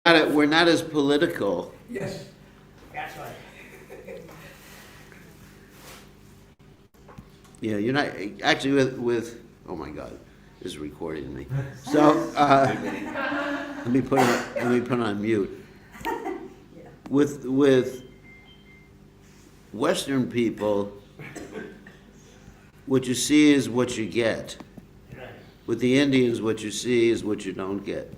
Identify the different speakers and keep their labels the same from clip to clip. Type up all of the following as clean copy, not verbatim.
Speaker 1: We're not as political.
Speaker 2: Yes, that's right.
Speaker 1: Yeah, you're not, actually oh my God, this is recording me. So, let me put on mute. With Western people, what you see is what you get.
Speaker 2: Right.
Speaker 1: With the Indians, what you see is what you don't get.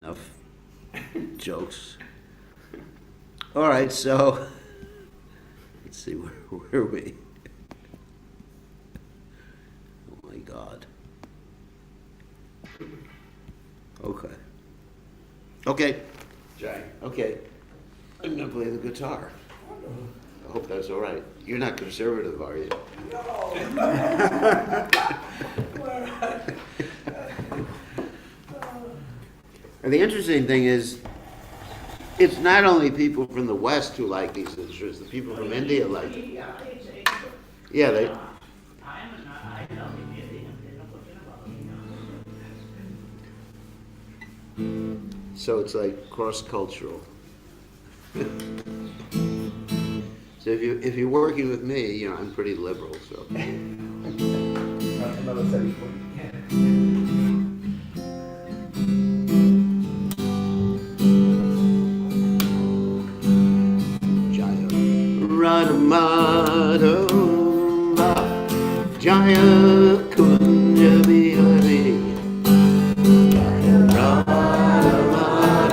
Speaker 1: Enough jokes. All right, so let's see, where are we? Oh my God. Okay. Okay.
Speaker 3: Jay.
Speaker 1: Okay. I'm gonna play the guitar. I hope that's all right. You're not conservative, are you? And the interesting thing is, it's not only people from the West who like these instruments, the people from India like them. Yeah, they, so it's like cross-cultural. So if you're working with me, you know, I'm pretty liberal, so.
Speaker 3: Another study for
Speaker 1: Jaya Radhamadava Jaya Kunja Vihari Jaya Radhamadava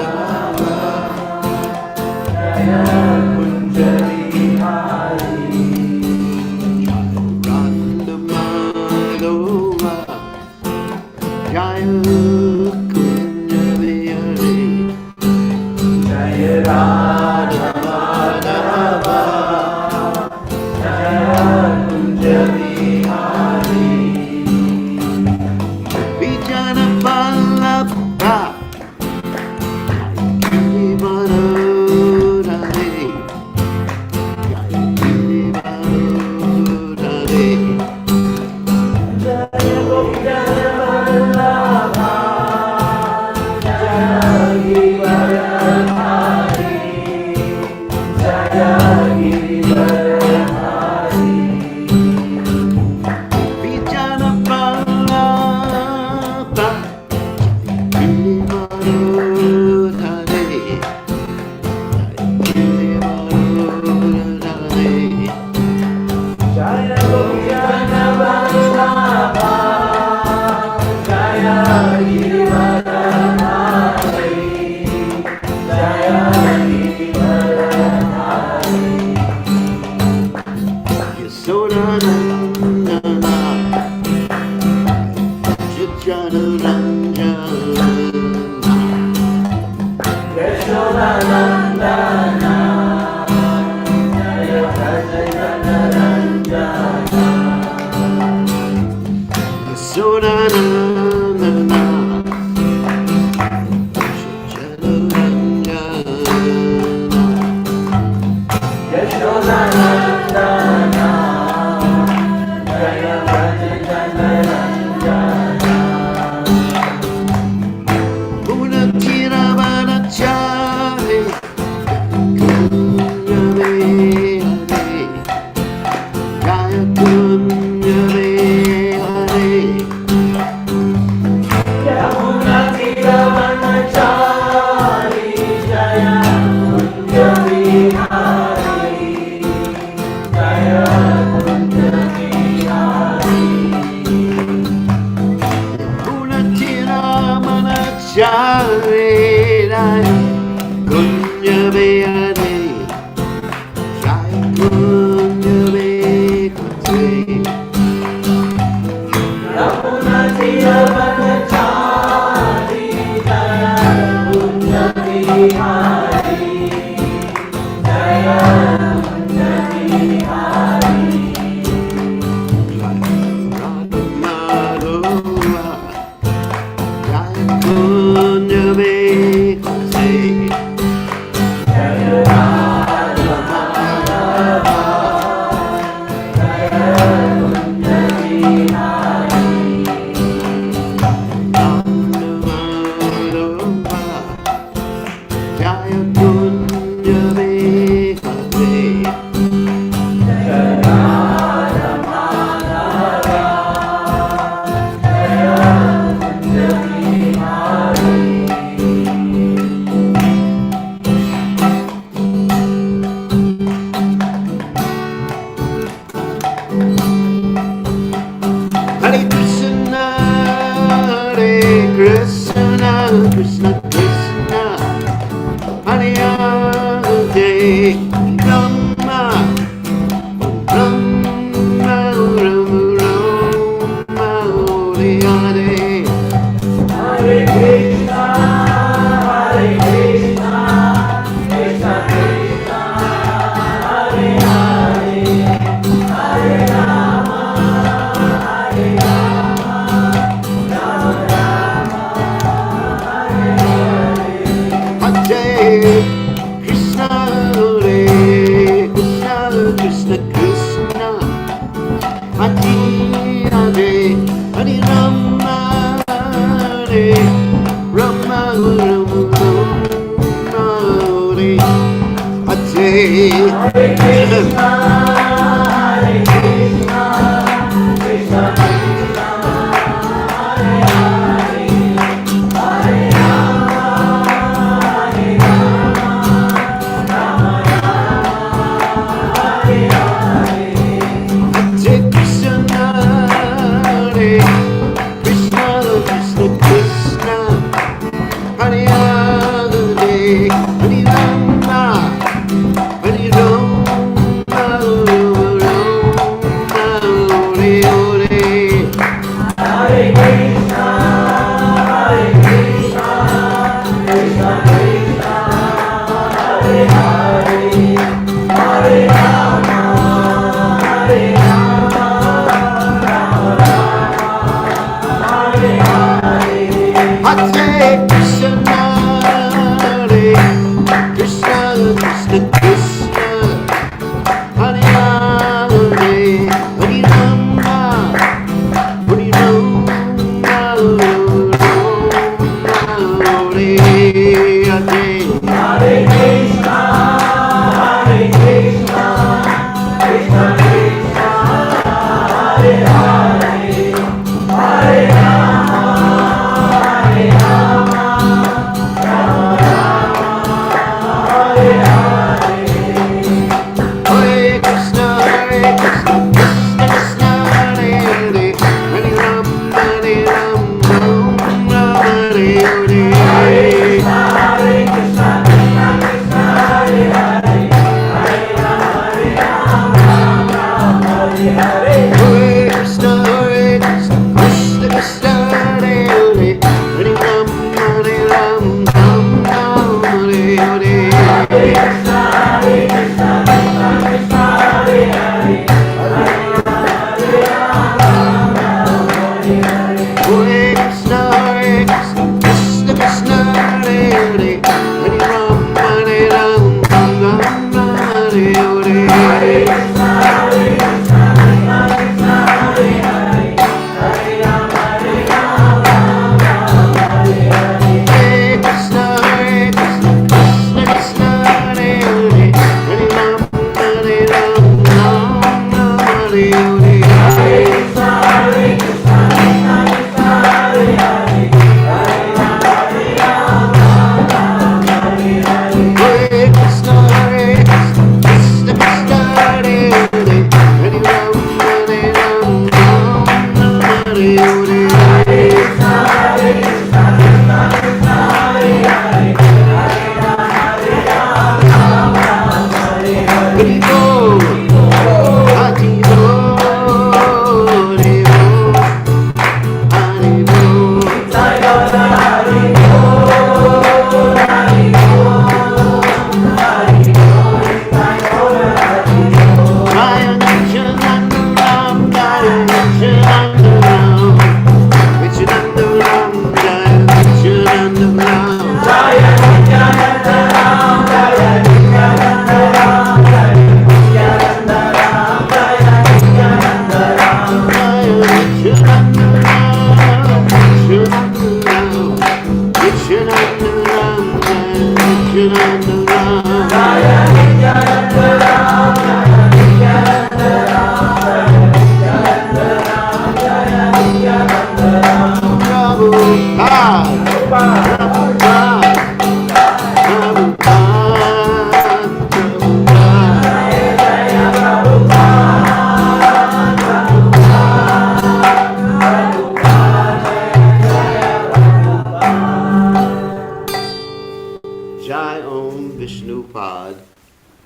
Speaker 1: Jaya Kunja Vihari Jaya Radhamadava Jaya Kunja Vihari Jaya Radhamadava Jaya Kunja Vihari Vijana Vallabha Giri Varadhari Jaya Giri Varadhari Jaya Vijana Vallabha Jaya Giri Varadhari Jaya Giri Varadhari Vijana Vallabha Giri Varadhari Giri Varadhari Jaya Vijana Vallabha Jaya Giri Varadhari Jaya Giri Varadhari Yasodhanandana Chitjanaranja Yasodhanandana Jaya Chitjanaranja Yasodhanandana Chitjanaranja Yasodhanandana Jaya Chitjanaranja Gunatiravanachari Kunjavihari Jaya Kunjavihari Yamunatiravanachari Jaya Kunjavihari Jaya Kunjavihari Gunatiravanachari Jaya Kunjavihari Jaya Kunjavihari Yamunatiravanachari Jaya Kunjavihari Jaya Kunjavihari Radhamadava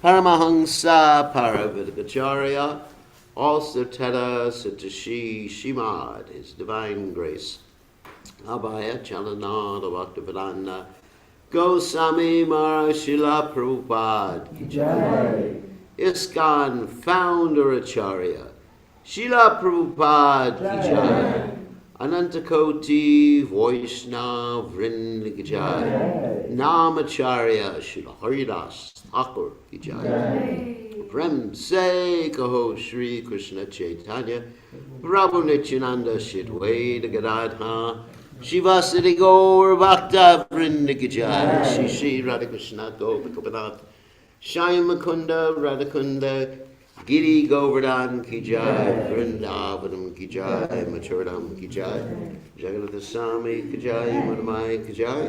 Speaker 1: Paramahansa Paravidacharya, also Teta Satashi Shimad, His Divine Grace. Abhaya Chalanada Bhaktivedanta Goswami Marashila Prabhupada. ISKCON Founder Acharya Srila Prabhupada Ki Jai. Anantakoti Vaishnav Vrinda Ki Jai. Namacharya Srila Haridas Thakur Ki Jai. Prem Se Kaho Shri Krishna Chaitanya Prabhu Nityananda Shidwaita Gadadha Shivasati Gaur Bhakta Vrinda Ki Jai. Shri Shri Radha Krishna Gopika Gopinath Shyamakunda Radhakunda Giri Govardhan Ki Jai, Vrindavanam Ki Jai, Machuradam Ki Jai, Jagannath Swami Ki Jai, Madhumai Ki Jai,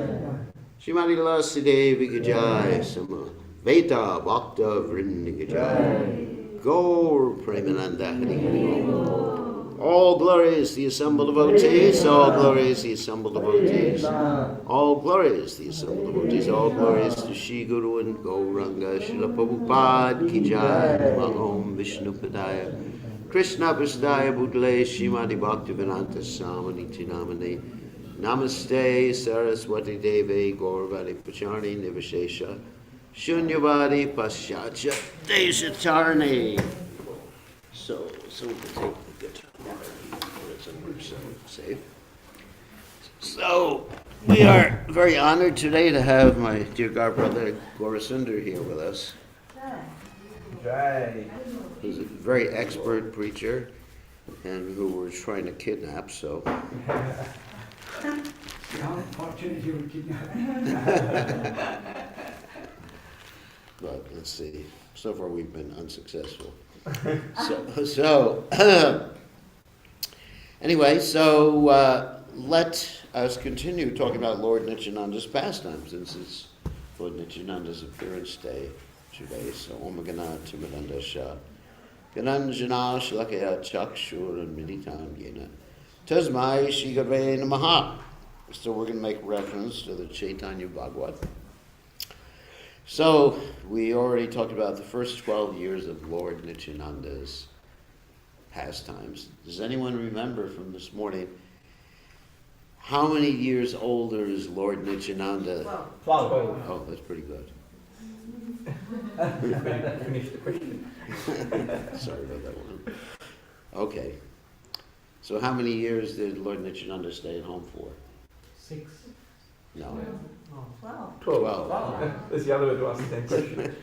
Speaker 1: Shrimati Lasi Devi Ki Jai, Sama Veta Bhakta Vrindi Ki Jai, Gaur Premananda Hari Hari Om. All glory is the assembled devotees, all glory is the assembled devotees, all glory is the assembled devotees, all glory is to Shri Guru and Gauranga, Srila Prabhupada Ki Jai, Om Vishnu Padaya, Krishna Prasthaya Bhutale, Srimati Bhaktivedanta Swami Namani, Namaste Saraswati Devi, Gauravadi Pacharni Nivashesha, Shunyavadi Paschatya Deshatarni. So we can take the guitar. So safe. So we are very honored today to have my dear godbrother Gaurasunder here with us.
Speaker 3: Jai.
Speaker 1: Who's a very expert preacher and who we're trying to kidnap, so.
Speaker 3: How fortunate you were kidnapped.
Speaker 1: But let's see. So far we've been unsuccessful. So anyway, let us continue talking about Lord Nityananda's pastime, since it's Lord Nityananda's appearance day today. So Om Gana Timadanda Shah Gananjana Shlakaya Chakshur and Militam Yena Tasmai Shigave Namaha. So we're going to make reference to the Chaitanya Bhagavat. So we already talked about the first 12 years of Lord Nityananda's pastimes. Does anyone remember from this morning how many years older is Lord Nityananda?
Speaker 3: 12.
Speaker 1: Oh, that's pretty good.
Speaker 3: Finish the question.
Speaker 1: Sorry about that one. Okay. So how many years did Lord Nityananda stay at home for?
Speaker 3: 6.
Speaker 1: No.
Speaker 2: 12.
Speaker 1: 12.
Speaker 3: Wow. That's the other way to ask the same question.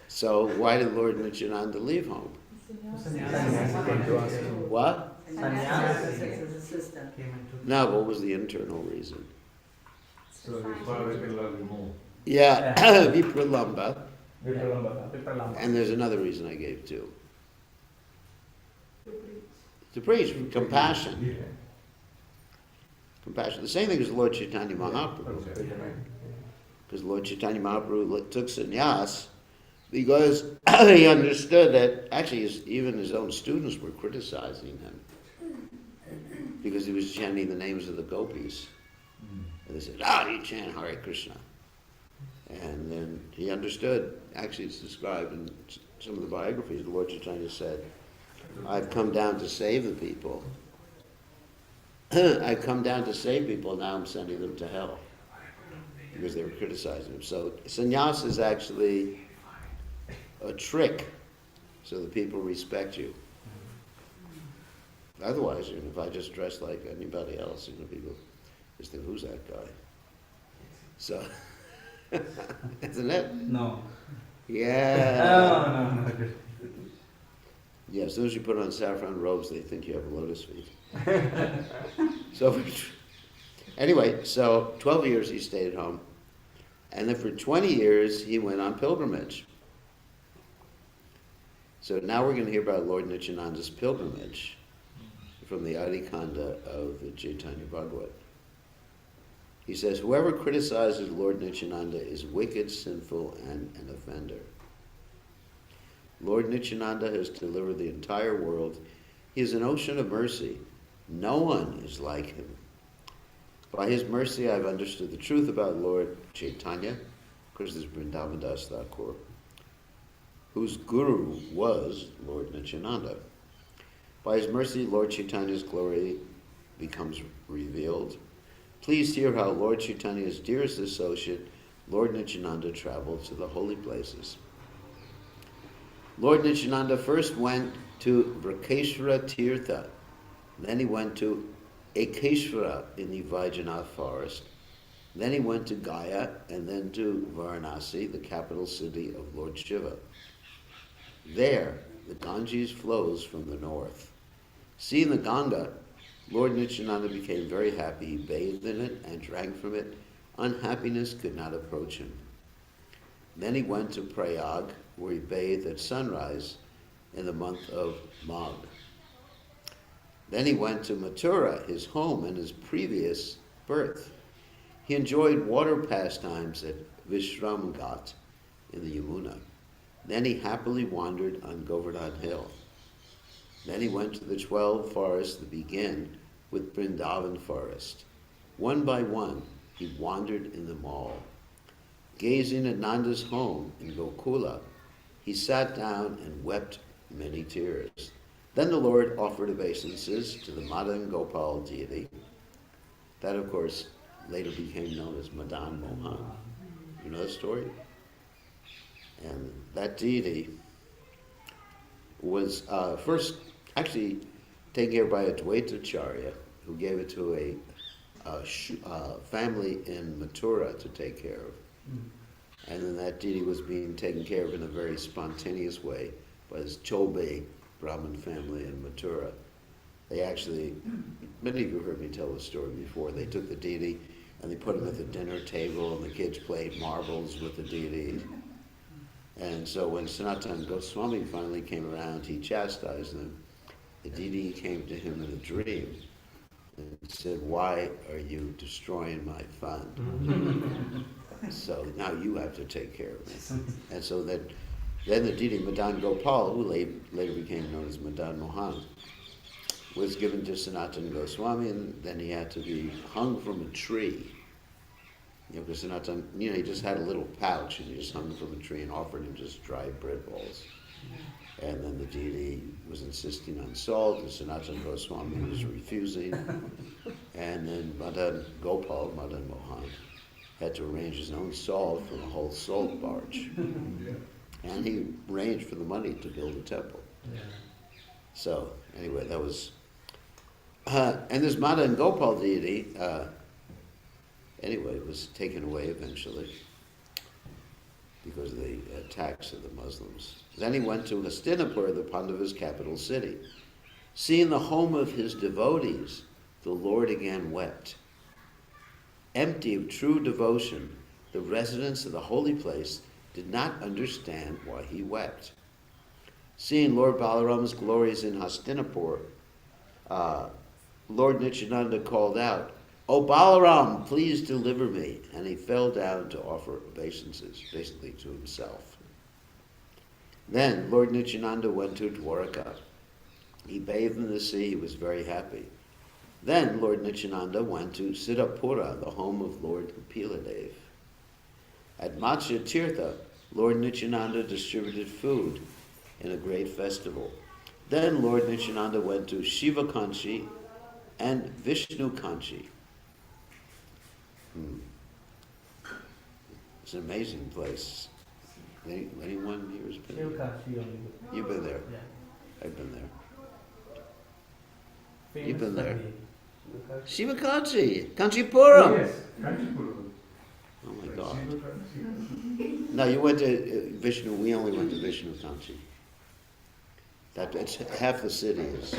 Speaker 1: So why did Lord Nityananda leave home? What? No, what was the internal reason?
Speaker 4: So his father can love him more.
Speaker 1: Yeah, Vipralamba.
Speaker 3: Vipralamba.
Speaker 1: And there's another reason I gave too. To preach, compassion.
Speaker 4: Yeah.
Speaker 1: Compassion. The same thing as Lord Chaitanya Mahaprabhu. Because Lord Chaitanya Mahaprabhu took sannyas because he understood that actually even his own students were criticizing him because he was chanting the names of the gopis. And they said, you chant Hare Krishna. And then he understood, actually it's described in some of the biographies, Lord Chaitanya said, I've come down to save the people. I've come down to save people, now I'm sending them to hell. Because they were criticizing him. So sannyas is actually a trick so that people respect you. Otherwise, if I just dress like anybody else, people just think, who's that guy? So, isn't it?
Speaker 3: No.
Speaker 1: Yeah.
Speaker 3: No.
Speaker 1: Yeah, as soon as you put on saffron robes, they think you have lotus feet. So, anyway, so 12 years he stayed at home. And then for 20 years, he went on pilgrimage. So now we're going to hear about Lord Nityananda's pilgrimage from the Adi Kanda of the Chaitanya Bhagavat. He says, whoever criticizes Lord Nityananda is wicked, sinful, and an offender. Lord Nityananda has delivered the entire world. He is an ocean of mercy. No one is like him. By his mercy, I've understood the truth about Lord Chaitanya, because there's Vrindavan Das Thakur, whose guru was Lord Nityananda. By his mercy, Lord Chaitanya's glory becomes revealed. Please hear how Lord Chaitanya's dearest associate, Lord Nityananda, traveled to the holy places. Lord Nityananda first went to Vrakeshwara Tirtha. Then he went to Ekeshwara in the Vaidyanath forest. Then he went to Gaya and then to Varanasi, the capital city of Lord Shiva. There, the Ganges flows from the north. Seeing the Ganga, Lord Nityananda became very happy. He bathed in it and drank from it. Unhappiness could not approach him. Then he went to Prayag, where he bathed at sunrise in the month of Magh. Then he went to Mathura, his home and his previous birth. He enjoyed water pastimes at Vishramghat in the Yamuna. Then he happily wandered on Govardhan Hill. Then he went to the 12 forests that begin with Vrindavan forest. One by one, he wandered in them all. Gazing at Nanda's home in Gokula, he sat down and wept many tears. Then the Lord offered obeisances to the Madan Gopal deity. That, of course, later became known as Madan Mohan. You know the story? And that deity was first actually taken care of by a Dvaitacharya, who gave it to a family in Mathura to take care of. And then that deity was being taken care of in a very spontaneous way by this Chobe Brahmin family in Mathura. They actually, many of you heard me tell this story before, they took the deity and they put him at the dinner table and the kids played marbles with the deity. And so when Sanatana Goswami finally came around, he chastised them. The deity came to him in a dream and said, "Why are you destroying my fund? So now you have to take care of me." And so then the deity Madan Gopal, who later became known as Madan Mohan, was given to Sanatana Goswami, and then he had to be hung from a tree. Because Sanatana, he just had a little pouch and he just hung from a tree and offered him just dried bread balls. And then the deity was insisting on salt, and Sanatana Goswami was refusing. And then Madan Gopal, Madan Mohan, had to arrange his own salt from a whole salt barge. And he arranged for the money to build a temple. So, anyway, that was... and this Madan Gopal deity, anyway, was taken away eventually because of the attacks of the Muslims. Then he went to Hastinapur, the Pandavas' capital city. Seeing the home of his devotees, the Lord again wept. Empty of true devotion, the residents of the holy place did not understand why he wept. Seeing Lord Balaram's glories in Hastinapur, Lord Nityananda called out, "O Balaram, please deliver me." And he fell down to offer obeisances, basically to himself. Then Lord Nityananda went to Dwaraka. He bathed in the sea, he was very happy. Then Lord Nityananda went to Siddhapura, the home of Lord Kapiladev. At Matsya Tirtha, Lord Nityananda distributed food in a great festival. Then Lord Nityananda went to Shiva Kanchi and Vishnu Kanchi. It's an amazing place. Anyone here has been there? You've been there.
Speaker 3: Yeah.
Speaker 1: I've been there.
Speaker 3: Famous
Speaker 1: You've been there.
Speaker 3: Sunday.
Speaker 1: Shiva Kanchi, Kanchipuram.
Speaker 4: Yes, Kanchipuram.
Speaker 1: Oh my God. No, you went to Vishnu. We only went to Vishnu Kanchi. That's half the city is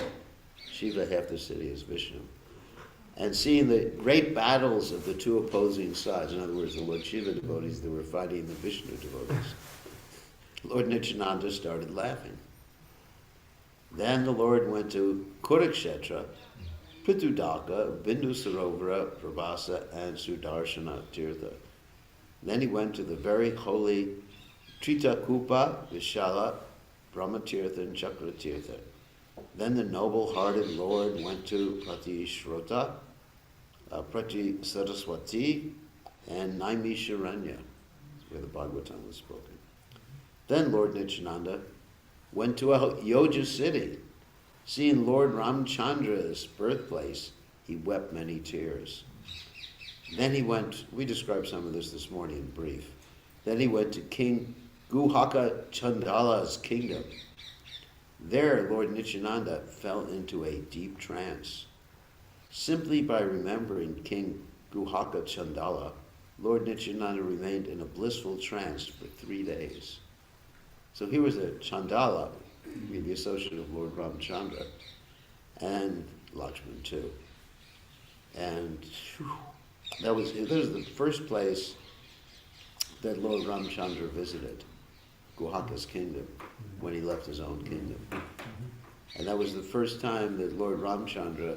Speaker 1: Shiva, half the city is Vishnu. And seeing the great battles of the two opposing sides, in other words, the Lord Shiva devotees that were fighting the Vishnu devotees, Lord Nityananda started laughing. Then the Lord went to Kurukshetra, Pritudaka, Bindu Sarovara, Prabhasa, and Sudarshana Tirtha. Then he went to the very holy Tritakupa, Vishala, Brahmatirtha, and Chakratirtha. Then the noble-hearted Lord went to Pratishrota, Prati Saraswati, and Naimisharanya, where the Bhagavatam was spoken. Then Lord Nityananda went to Ayodhya city. Seeing Lord Ramchandra's birthplace, he wept many tears. Then he went, we described some of this morning in brief. Then he went to King Guhaka Chandala's kingdom. There, Lord Nityananda fell into a deep trance. Simply by remembering King Guhaka Chandala, Lord Nityananda remained in a blissful trance for 3 days. So he was a Chandala, the associate of Lord Ramchandra, and Lakshman too. And that was the first place that Lord Ramchandra visited Guhaka's kingdom when he left his own kingdom. And that was the first time that Lord Ramchandra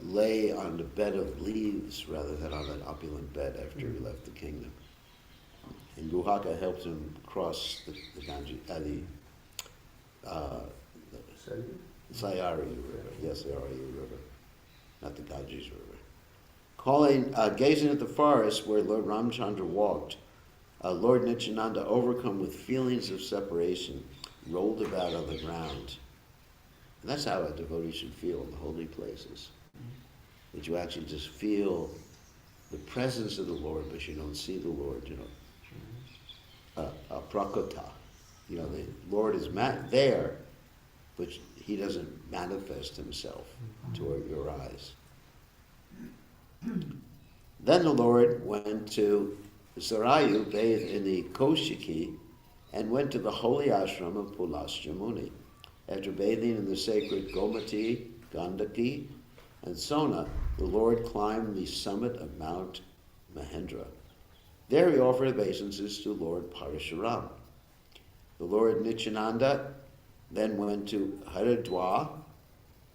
Speaker 1: lay on the bed of leaves rather than on an opulent bed after he left the kingdom. And Guhaka helped him cross the Ganges, Sayari River. Yes, Sayari River, not the Ganges River. Gazing at the forest where Lord Ramchandra walked, Lord Nityananda, overcome with feelings of separation, rolled about on the ground. And that's how a devotee should feel in the holy places. That you actually just feel the presence of the Lord, but you don't see the Lord, prakota. The Lord is there, but he doesn't manifest himself to your eyes. Then the Lord went to Sarayu, bathed in the Kaushiki, and went to the holy ashram of Pulasya Muni. After bathing in the sacred Gomati, Gandaki, and Sona, the Lord climbed the summit of Mount Mahendra. There he offered obeisances to Lord Parashuram. The Lord Nityananda then went to Haridwar,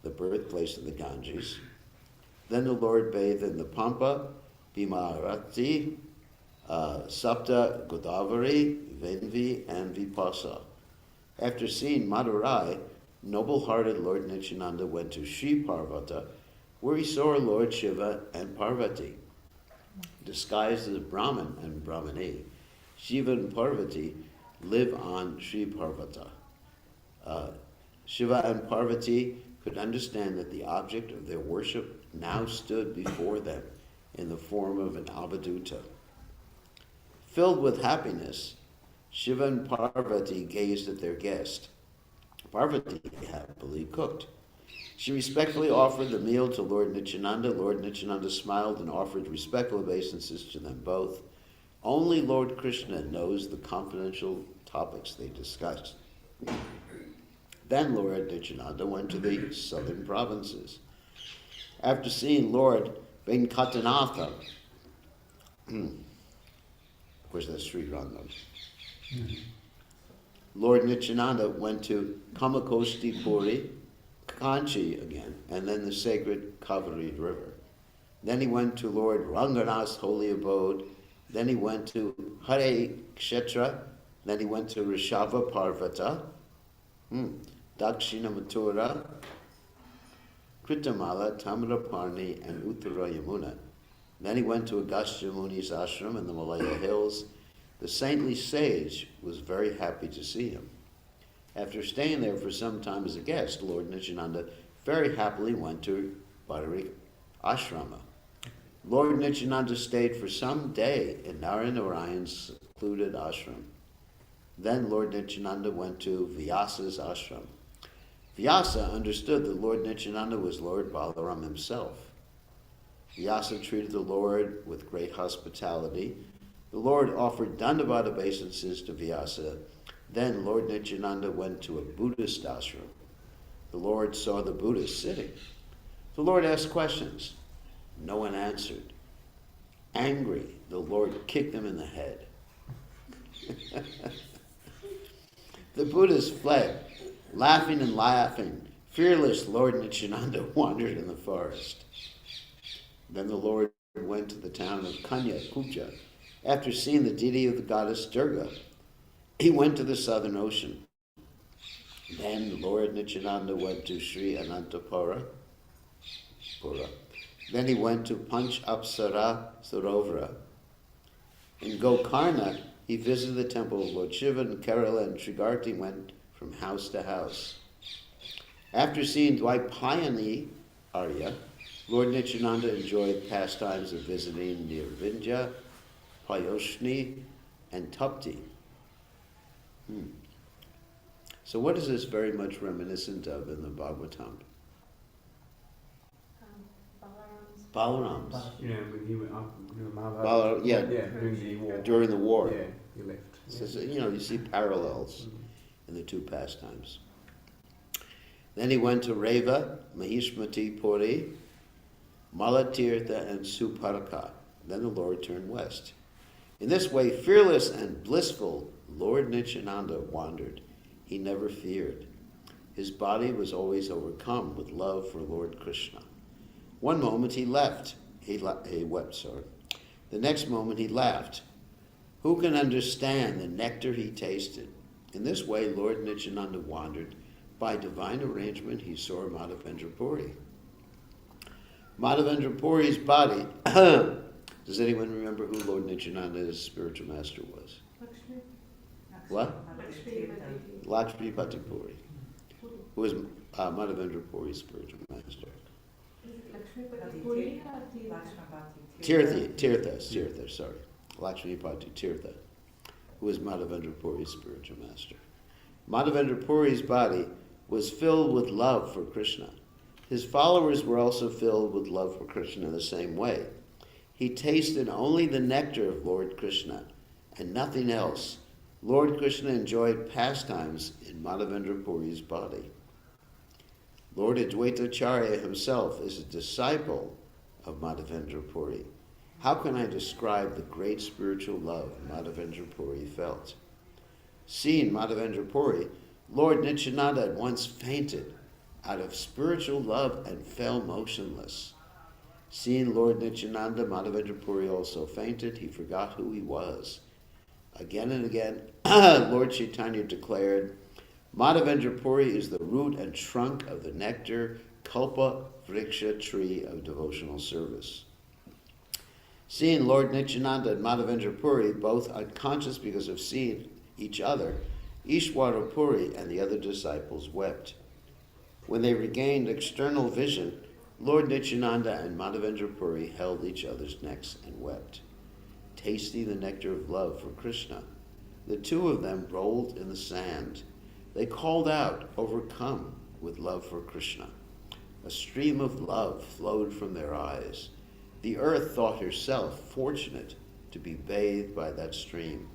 Speaker 1: the birthplace of the Ganges. Then the Lord bathed in the Pampa, Bhimarati, Sapta Godavari, Venvi, and Vipasa. After seeing Madurai, noble-hearted Lord Nityananda went to Sri Parvata, where he saw Lord Shiva and Parvati. Disguised as Brahman and Brahmani, Shiva and Parvati live on Sri Parvata. Shiva and Parvati could understand that the object of their worship now stood before them in the form of an avaduta. Filled with happiness, Shiva and Parvati gazed at their guest. Parvati happily cooked. She respectfully offered the meal to Lord Nityananda. Lord Nityananda smiled and offered respectful obeisances to them both. Only Lord Krishna knows the confidential topics they discussed. Then Lord Nityananda went to the southern provinces. After seeing Lord Venkatanatha, of course that's Sri Rangam, Lord Nityananda went to Kamakosti Puri, Kanchi again, and then the sacred Kaveri River. Then he went to Lord Ranganath's holy abode. Then he went to Hare Kshetra. Then he went to Rishava Parvata, Dakshina Mathura, Kritamala, Tamraparni, and Uttara Yamuna. Then he went to Agastya Muni's ashram in the Malaya hills. The saintly sage was very happy to see him. After staying there for some time as a guest, Lord Nityananda very happily went to Badari Ashrama. Lord Nityananda stayed for some day in Narayan's secluded ashram. Then Lord Nityananda went to Vyasa's ashram. Vyasa understood that Lord Nityananda was Lord Balaram himself. Vyasa treated the Lord with great hospitality. The Lord offered Dandavat obeisances to Vyasa. Then Lord Nityananda went to a Buddhist ashram. The Lord saw the Buddhist sitting. The Lord asked questions. No one answered. Angry, the Lord kicked them in the head. The Buddhists fled. Laughing and laughing, fearless Lord Nityananda wandered in the forest. Then the Lord went to the town of Kanya Kubja. After seeing the deity of the goddess Durga, he went to the southern ocean. Then Lord Nityananda went to Sri Anantapura. Then he went to Panch Apsara Sarovara. In Gokarna, he visited the temple of Lord Shiva, and Kerala and Trigarti went from house to house. After seeing Dvaipayani Arya, Lord Nityananda enjoyed pastimes of visiting near Vindhya, Payoshni, and Tapti. So what is this very much reminiscent of in the Bhagavatam? Balarams.
Speaker 3: Yeah, when he went up, during the war.
Speaker 1: During the war.
Speaker 3: Yeah, he left.
Speaker 1: So, you see parallels in the two pastimes. Then he went to Reva, Mahishmati Puri, Malatirtha, and Suparaka. Then the Lord turned west. In this way, fearless and blissful, Lord Nityananda wandered. He never feared. His body was always overcome with love for Lord Krishna. One moment he left. He wept, sorry. The next moment he laughed. Who can understand the nectar he tasted? In this way, Lord Nityananda wandered. By divine arrangement, he saw Madhavendra Puri. Madhavendra Puri's body. Does anyone remember who Lord Nityananda's spiritual master was?
Speaker 5: Lakshmi.
Speaker 1: What?
Speaker 5: Lakshmi.
Speaker 1: Lakshmipati Puri, who was Madhavendra Puri's spiritual master.
Speaker 5: Lakshmipati Puri or
Speaker 1: Tirtha, sorry. Lakshmipati Tirtha, who was Madhavendra Puri's spiritual master. Madhavendra Puri's body was filled with love for Krishna. His followers were also filled with love for Krishna in the same way. He tasted only the nectar of Lord Krishna and nothing else. Lord Krishna enjoyed pastimes in Madhavendra Puri's body. Lord Advaitacharya himself is a disciple of Madhavendra Puri. How can I describe the great spiritual love Madhavendra Puri felt? Seeing Madhavendra Puri, Lord Nityananda at once fainted out of spiritual love and fell motionless. Seeing Lord Nityananda, Madhavendra Puri also fainted. He forgot who he was. Again and again, Lord Chaitanya declared, Madhavendra Puri is the root and trunk of the nectar Kalpa Vriksha tree of devotional service. Seeing Lord Nityananda and Madhavendra Puri both unconscious because of seeing each other, Ishwara Puri and the other disciples wept. When they regained external vision, Lord Nityananda and Madhavendra Puri held each other's necks and wept. Tasting the nectar of love for Krishna, the two of them rolled in the sand. They called out, overcome with love for Krishna. A stream of love flowed from their eyes. The earth thought herself fortunate to be bathed by that stream.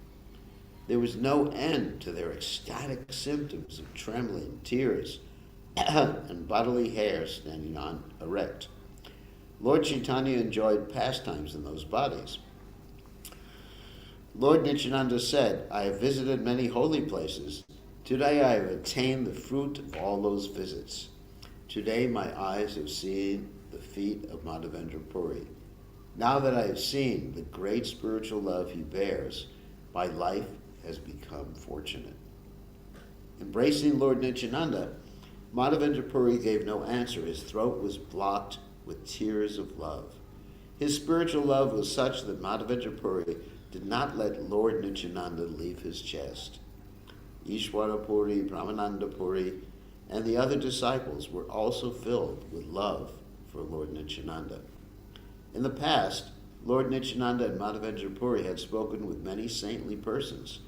Speaker 1: There was no end to their ecstatic symptoms of trembling, tears, and bodily hair standing on erect. Lord Chaitanya enjoyed pastimes in those bodies. Lord Nityananda said, I have visited many holy places. Today I have attained the fruit of all those visits. Today my eyes have seen the feet of Madhavendra Puri. Now that I have seen the great spiritual love he bears, my life has become fortunate. Embracing Lord Nityananda, Madhavendra Puri gave no answer. His throat was blocked with tears of love. His spiritual love was such that Madhavendra Puri did not let Lord Nityananda leave his chest. Ishwara Puri, Brahmananda Puri, and the other disciples were also filled with love for Lord Nityananda. In the past, Lord Nityananda and Madhavendra Puri had spoken with many saintly persons,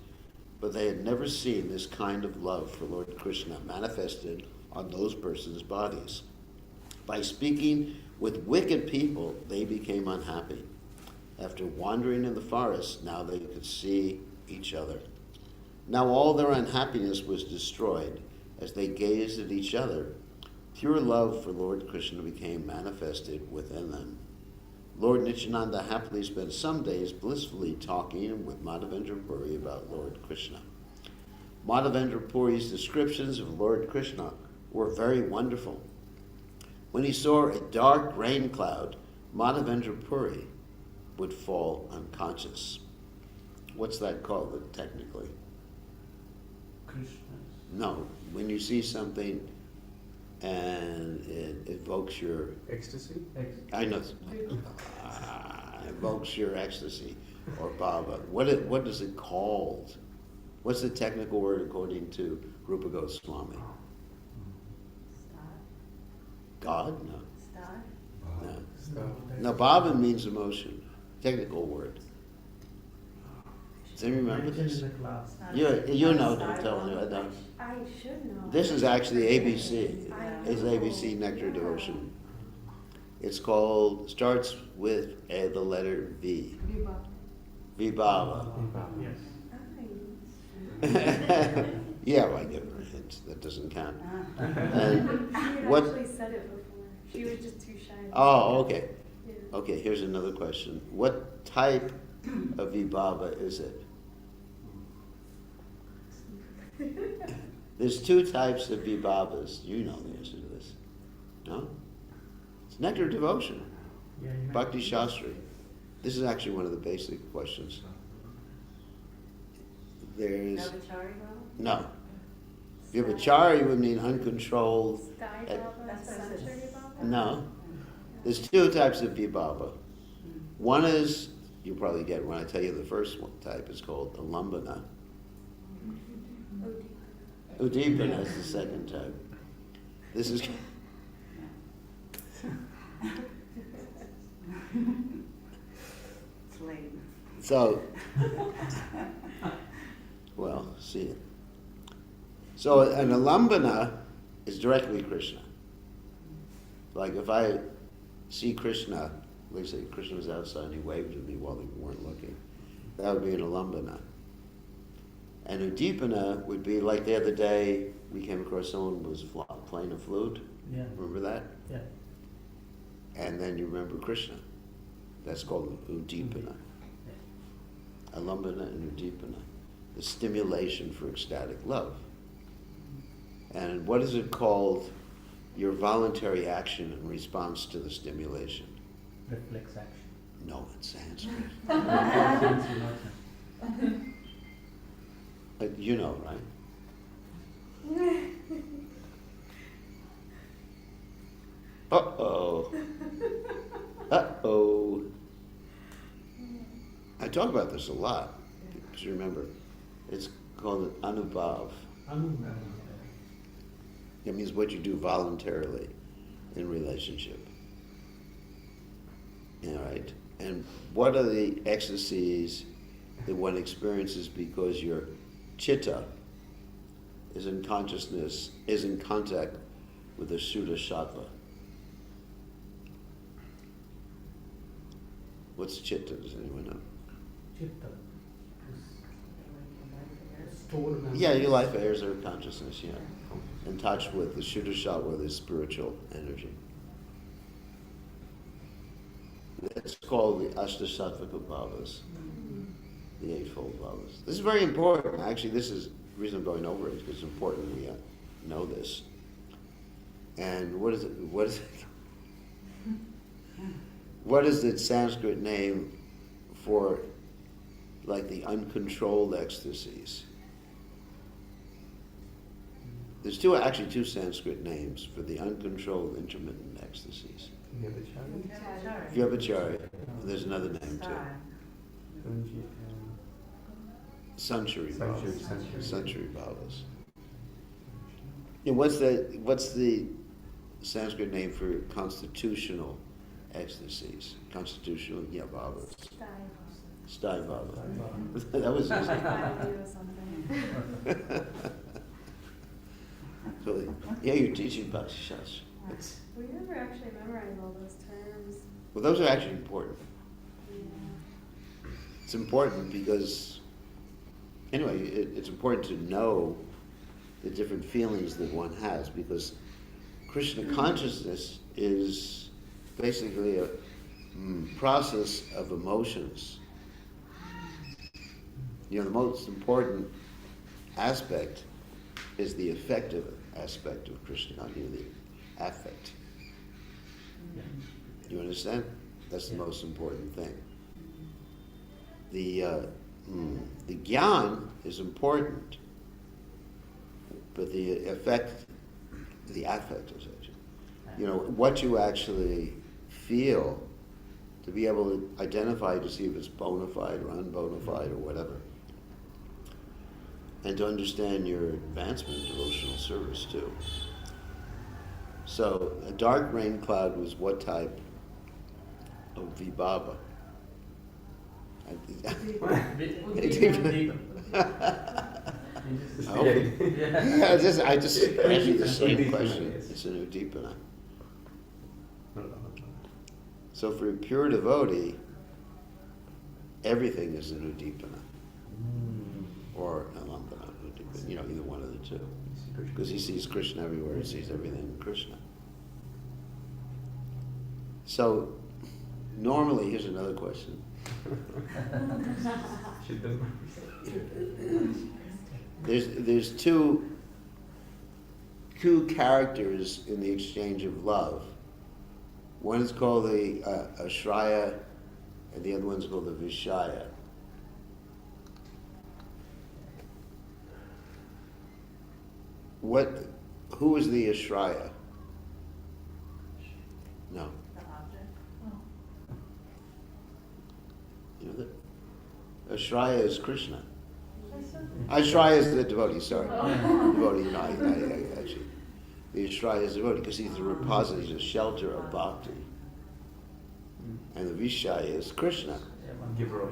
Speaker 1: but they had never seen this kind of love for Lord Krishna manifested on those persons' bodies. By speaking with wicked people, they became unhappy. After wandering in the forest, now they could see each other. Now all their unhappiness was destroyed. As they gazed at each other, pure love for Lord Krishna became manifested within them. Lord Nityananda happily spent some days blissfully talking with Madhavendra Puri about Lord Krishna. Madhavendra Puri's descriptions of Lord Krishna were very wonderful. When he saw a dark rain cloud, Madhavendra Puri would fall unconscious. What's that called technically?
Speaker 3: Krishna.
Speaker 1: No, when you see something and it evokes your...
Speaker 3: Ecstasy?
Speaker 1: I know. Evokes your ecstasy or bhava. What is it called? What's the technical word according to Rupa Goswami? God? No. No. No, bhava means emotion. Technical word. Does anyone remember this? You know, don't tell me. I don't.
Speaker 5: I should know.
Speaker 1: This is actually ABC. It's ABC Nectar Devotion. It's called, starts with the letter V. Vibhava.
Speaker 3: Yes.
Speaker 1: Yeah, well, I give her a hint. That doesn't count.
Speaker 5: She had
Speaker 1: What-
Speaker 5: actually said it before. She was just too shy.
Speaker 1: Oh, okay.
Speaker 5: Yeah.
Speaker 1: Okay, here's another question. What type of vibhava is it? There's two types of vibhavas. You know the answer to this. No? It's nectar devotion. Bhakti Shastri. This is actually one of the basic questions. There's no. Vyabhachari would mean uncontrolled.
Speaker 5: Sky Baba and Century Baba?
Speaker 1: No. There's two types of vibhava. One is, you'll probably get when I tell you the first one type, it's called alambana. Udipana is the second type. This is
Speaker 6: It's late.
Speaker 1: so. Well, see it. So an alambana is directly Krishna. Like if I see Krishna, let's say Krishna was outside and he waved at me while we weren't looking, that would be an alambana. And udipana would be like the other day we came across someone who was playing a flute.
Speaker 2: Yeah.
Speaker 1: Remember that?
Speaker 2: Yeah.
Speaker 1: And then you remember Krishna. That's called udipana. Alambana and udipana. The stimulation for ecstatic love. And what is it called? Your voluntary action in response to the stimulation.
Speaker 2: Reflex action.
Speaker 1: No, it's Sanskrit. You know, right? Uh-oh. Uh-oh. I talk about this a lot. Because you remember, it's called an anubhav. It means what you do voluntarily in relationship. All right? And what are the ecstasies that one experiences because your chitta is in consciousness, is in contact with the Shuddha Sattva? What's chitta? Does anyone know?
Speaker 2: Chitta. Stored memories.
Speaker 1: Yeah, your life airs are consciousness, yeah. In touch with the Shuddha Sattva, the spiritual energy. It's called the Ashtasattvika Bhavas, the Eightfold Bhavas. This is very important. Actually, this is the reason I'm going over it, because it's important we know this. And what is it? What is the Sanskrit name for, like, the uncontrolled ecstasies? There's actually two Sanskrit names for the uncontrolled intermittent ecstasies. Vyabhachari. There's another name too. Sanchari Bhavas. Sanchari Bhavas. And what's the Sanskrit name for constitutional ecstasies? Constitutional, bhavas. Stai Bhava. That was easy. So, yeah, you're teaching Bhakti Shastra.
Speaker 5: We never actually memorized all those terms.
Speaker 1: Well, those are actually important.
Speaker 5: Yeah.
Speaker 1: It's important because, anyway, it's important to know the different feelings that one has, because Krishna consciousness is basically a process of emotions. The most important aspect is the affective aspect of Krishna consciousness, the affect. You understand? That's the most important thing. The gyan is important, but the affect is actually, what you actually feel, to be able to identify to see if it's bona fide or unbona fide or whatever. And to understand your advancement in devotional service too. So a dark rain cloud was what type of vibhava? I just asked you the same question. It's an udipana. So for a pure devotee, everything is an udipana. Or alambana, either one of the two. Because he sees Krishna everywhere, he sees everything in Krishna. So, normally, here's another question. There's two characters in the exchange of love. One is called the Ashraya, and the other one's called the Vishaya. Who is the Ashraya? No.
Speaker 6: The object?
Speaker 1: You know that? Ashraya is Krishna. Ashraya is the devotee, sorry. Devotee, no, I actually. The Ashraya is the devotee because he's the repository, he's a shelter of bhakti. And the Vishaya is Krishna.
Speaker 3: Giver.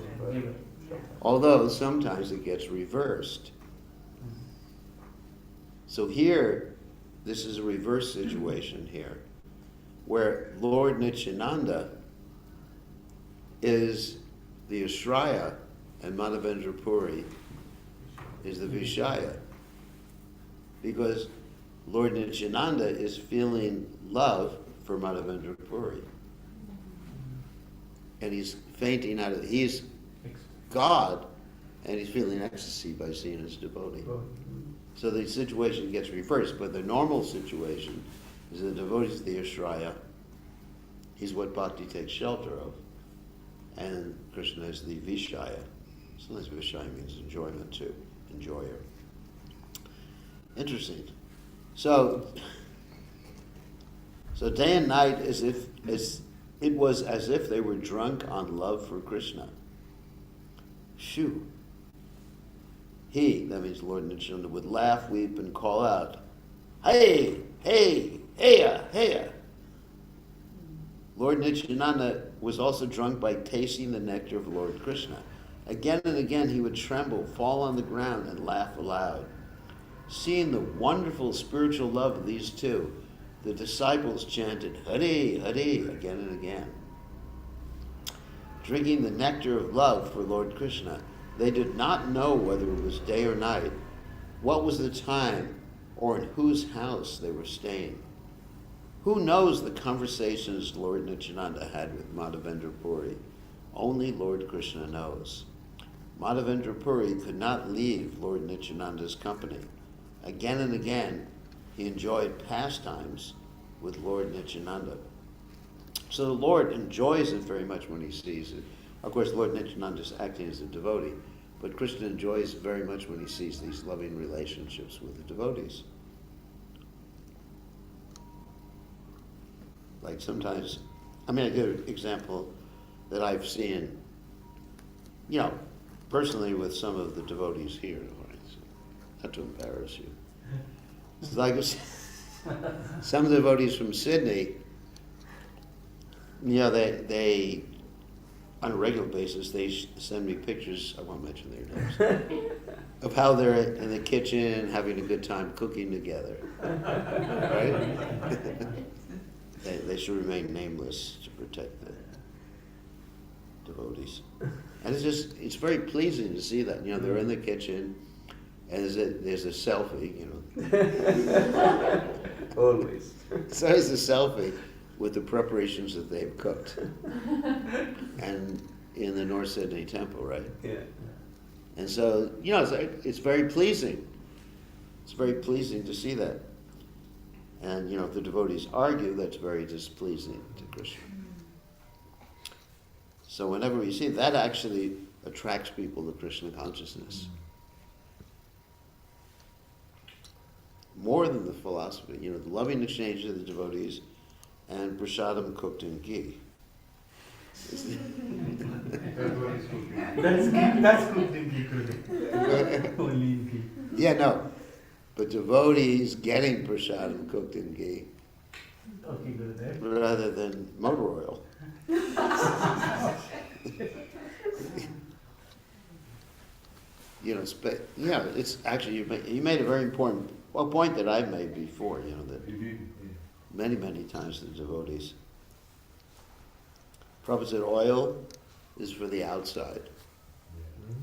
Speaker 1: Although sometimes it gets reversed. So here, this is a reverse situation here, where Lord Nityananda is the Ashraya and Madhavendra Puri is the Vishaya. Because Lord Nityananda is feeling love for Madhavendra Puri. And he's fainting out of he's God, and he's feeling ecstasy by seeing his devotee. So the situation gets reversed, but the normal situation is the devotee is the Ashraya. He's what bhakti takes shelter of. And Krishna is the Vishaya. Sometimes Vishaya means enjoyment too, enjoyer. Interesting. So day and night it was as if they were drunk on love for Krishna. Shoo. He, that means Lord Nityananda, would laugh, weep, and call out, "Hey, hey, heya, heya." Lord Nityananda was also drunk by tasting the nectar of Lord Krishna. Again and again he would tremble, fall on the ground, and laugh aloud. Seeing the wonderful spiritual love of these two, the disciples chanted, "Hare, Hare," again and again. Drinking the nectar of love for Lord Krishna, they did not know whether it was day or night, what was the time, or in whose house they were staying. Who knows the conversations Lord Nityananda had with Madhavendra Puri? Only Lord Krishna knows. Madhavendra Puri could not leave Lord Nityananda's company. Again and again, he enjoyed pastimes with Lord Nityananda. So the Lord enjoys it very much when he sees it. Of course, Lord Nityananda is acting as a devotee, but Krishna enjoys very much when he sees these loving relationships with the devotees. Like sometimes, a good example that I've seen, personally with some of the devotees here, not to embarrass you. It's like some of the devotees from Sydney, they on a regular basis, they send me pictures, I won't mention their names, of how they're in the kitchen having a good time cooking together. Right? They should remain nameless to protect the devotees. And it's very pleasing to see that. They're in the kitchen, and there's a selfie,
Speaker 3: Always.
Speaker 1: So there's a selfie with the preparations that they've cooked. And in the North Sydney temple, right?
Speaker 3: Yeah.
Speaker 1: And so, it's very pleasing. It's very pleasing to see that. And, if the devotees argue, that's very displeasing to Krishna. So whenever we see that actually attracts people to Krishna consciousness. More than the philosophy, the loving exchange of the devotees and prasadam cooked in ghee.
Speaker 4: That's what is cooking.
Speaker 2: That's good in ghee. Only in ghee.
Speaker 1: Yeah, no. But devotees getting prasadam cooked in ghee
Speaker 2: Okay, Gurudev.
Speaker 1: rather than motor oil. It's actually, you made a very important point that I've made before, that
Speaker 4: You did,
Speaker 1: many, many times the devotees. Prabhupada said oil is for the outside.